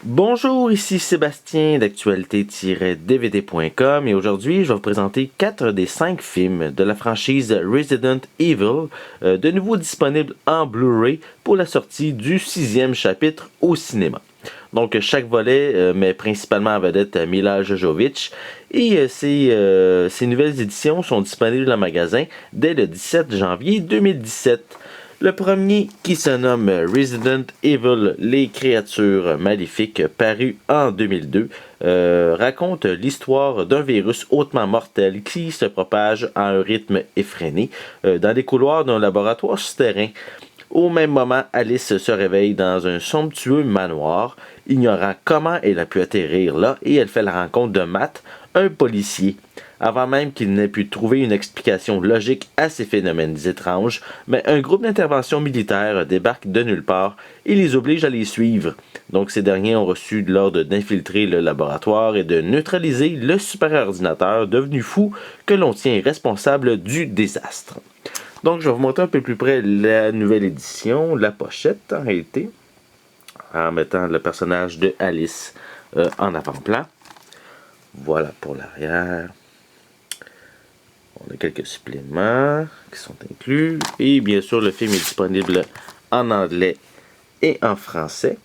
Bonjour, ici Sébastien d'actualité-dvd.com et aujourd'hui je vais vous présenter 4 des 5 films de la franchise Resident Evil, de nouveau disponibles en Blu-ray pour la sortie du 6e chapitre au cinéma. Donc chaque volet met principalement en vedette Mila Jovovich et ces nouvelles éditions sont disponibles en magasin dès le 17 janvier 2017. Le premier, qui se nomme Resident Evil, les créatures maléfiques, paru en 2002, raconte l'histoire d'un virus hautement mortel qui se propage à un rythme effréné dans les couloirs d'un laboratoire souterrain. Au même moment, Alice se réveille dans un somptueux manoir, ignorant comment elle a pu atterrir là, et elle fait la rencontre de Matt, un policier. Avant même qu'il n'ait pu trouver une explication logique à ces phénomènes étranges, mais un groupe d'intervention militaire débarque de nulle part et les oblige à les suivre. Donc ces derniers ont reçu l'ordre d'infiltrer le laboratoire et de neutraliser le super-ordinateur devenu fou que l'on tient responsable du désastre. Donc je vais vous montrer un peu plus près la nouvelle édition, la pochette en réalité, en mettant le personnage de Alice en avant-plan. Voilà pour l'arrière. On a quelques suppléments qui sont inclus. Et bien sûr, le film est disponible en anglais et en français.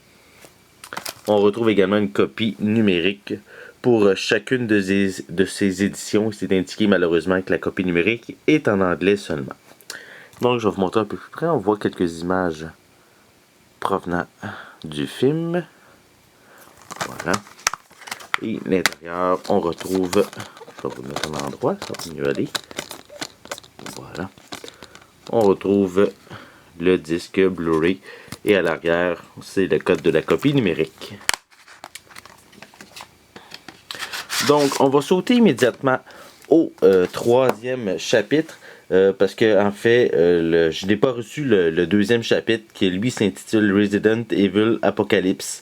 On retrouve également une copie numérique pour chacune de ces éditions. C'est indiqué malheureusement que la copie numérique est en anglais seulement. Donc, je vais vous montrer un peu plus près. On voit quelques images provenant du film. Voilà. Et l'intérieur, on retrouve... Je vais vous le mettre en endroit, ça va mieux aller. Voilà. On retrouve le disque Blu-ray. Et à l'arrière, c'est le code de la copie numérique. Donc, on va sauter immédiatement au troisième chapitre. Parce que en fait, je n'ai pas reçu le deuxième chapitre qui lui s'intitule Resident Evil Apocalypse.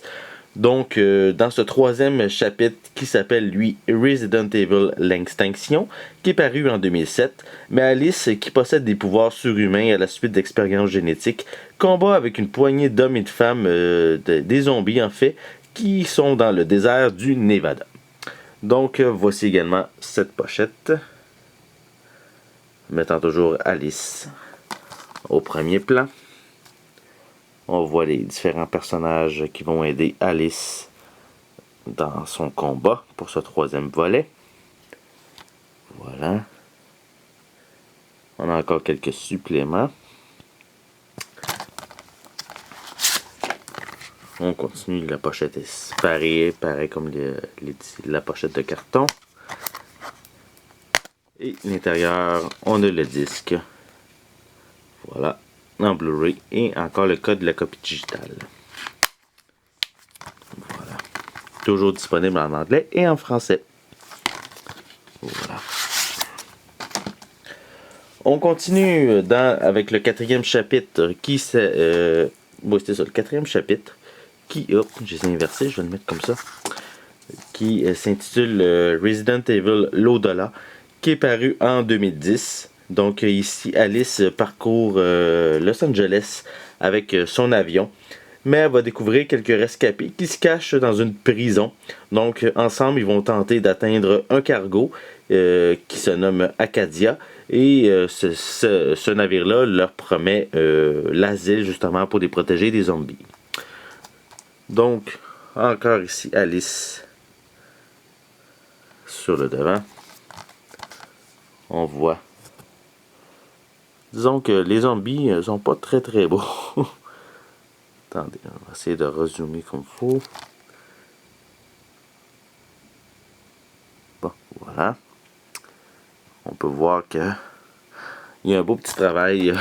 Donc, dans ce troisième chapitre qui s'appelle lui Resident Evil l'Extinction, qui est paru en 2007, mais Alice, qui possède des pouvoirs surhumains à la suite d'expériences génétiques, combat avec une poignée d'hommes et de femmes, des zombies en fait, qui sont dans le désert du Nevada. Donc, voici également cette pochette, mettant toujours Alice au premier plan. On voit les différents personnages qui vont aider Alice dans son combat pour ce troisième volet. Voilà. On a encore quelques suppléments. On continue, la pochette est pareil comme la pochette de carton. Et l'intérieur, on a le disque. Voilà. En Blu-ray et encore le code de la copie digitale. Voilà. Toujours disponible en anglais et en français. Voilà. On continue avec le quatrième chapitre qui c'est... c'était ça, le quatrième chapitre qui... Hop, j'ai inversé, je vais le mettre comme ça. Qui s'intitule Resident Evil l'au-delà, qui est paru en 2010. Donc ici, Alice parcourt Los Angeles avec son avion, mais elle va découvrir quelques rescapés qui se cachent dans une prison. Donc ensemble, ils vont tenter d'atteindre un cargo qui se nomme Acadia, et ce navire-là leur promet l'asile justement pour les protéger des zombies. Donc, encore ici, Alice sur le devant. On voit. Disons que les zombies sont pas très très beaux. Attendez, on va essayer de rezoomer comme il faut. Bon, voilà. On peut voir que il y a un beau petit travail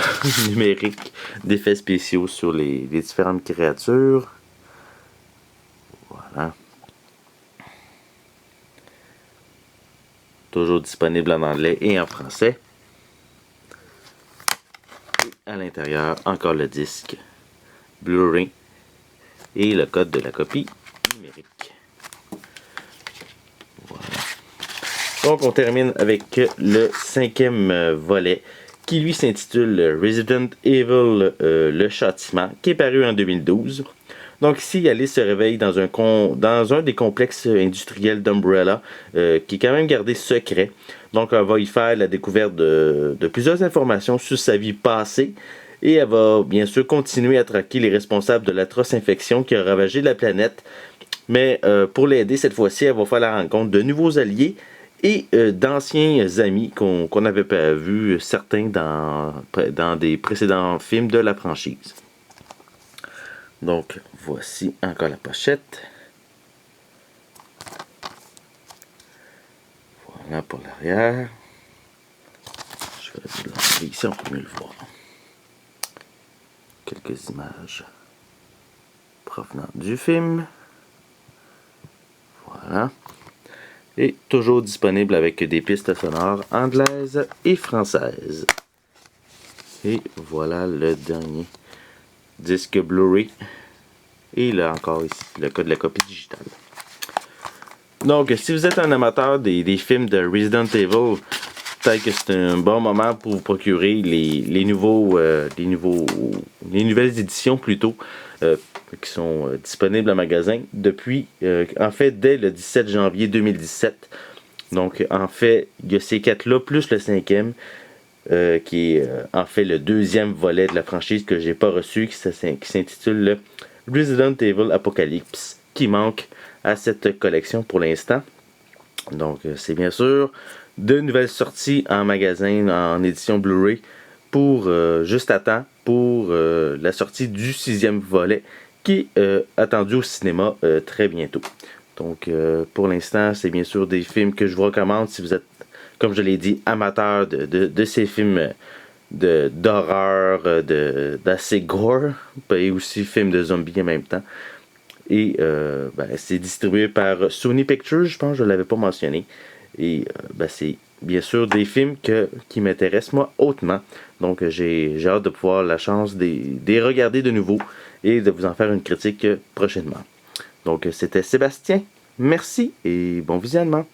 numérique d'effets spéciaux sur les différentes créatures. Voilà. Toujours disponible en anglais et en français. À l'intérieur, encore le disque Blu-ray et le code de la copie numérique. Voilà. Donc on termine avec le cinquième volet qui lui s'intitule Resident Evil le châtiment, qui est paru en 2012. Donc ici, Alice se réveille dans un des complexes industriels d'Umbrella, qui est quand même gardé secret. Donc elle va y faire la découverte de plusieurs informations sur sa vie passée. Et elle va bien sûr continuer à traquer les responsables de l'atroce infection qui a ravagé la planète. Mais pour l'aider cette fois-ci, elle va faire la rencontre de nouveaux alliés et d'anciens amis qu'on n'avait pas vus, certains dans des précédents films de la franchise. Donc, voici encore la pochette. Voilà pour l'arrière. Je vais l'enlever ici, on peut mieux le voir. Quelques images provenant du film. Voilà. Et toujours disponible avec des pistes sonores anglaises et françaises. Et voilà le dernier disque Blu-ray. Et là encore ici, le cas de la copie digitale. Donc, si vous êtes un amateur des films de Resident Evil, peut-être que c'est un bon moment pour vous procurer les nouvelles éditions plutôt, qui sont disponibles en magasin depuis, en fait, dès le 17 janvier 2017. Donc, en fait, il y a ces 4-là, plus le 5e, qui est en fait le 2e volet de la franchise que j'ai pas reçu, qui s'intitule le Resident Evil Apocalypse, qui manque à cette collection pour l'instant. Donc, c'est bien sûr de nouvelles sorties en magasin, en édition Blu-ray, pour juste à temps pour la sortie du 6e volet, qui est attendu au cinéma très bientôt. Donc, pour l'instant, c'est bien sûr des films que je vous recommande si vous êtes, comme je l'ai dit, amateur de ces films d'horreur, d'assez gore, et aussi films de zombies en même temps. Et c'est distribué par Sony Pictures, je pense, je ne l'avais pas mentionné. Et c'est bien sûr des films qui m'intéressent moi hautement. Donc j'ai hâte de pouvoir la chance de les regarder de nouveau et de vous en faire une critique prochainement. Donc c'était Sébastien, merci et bon visionnement.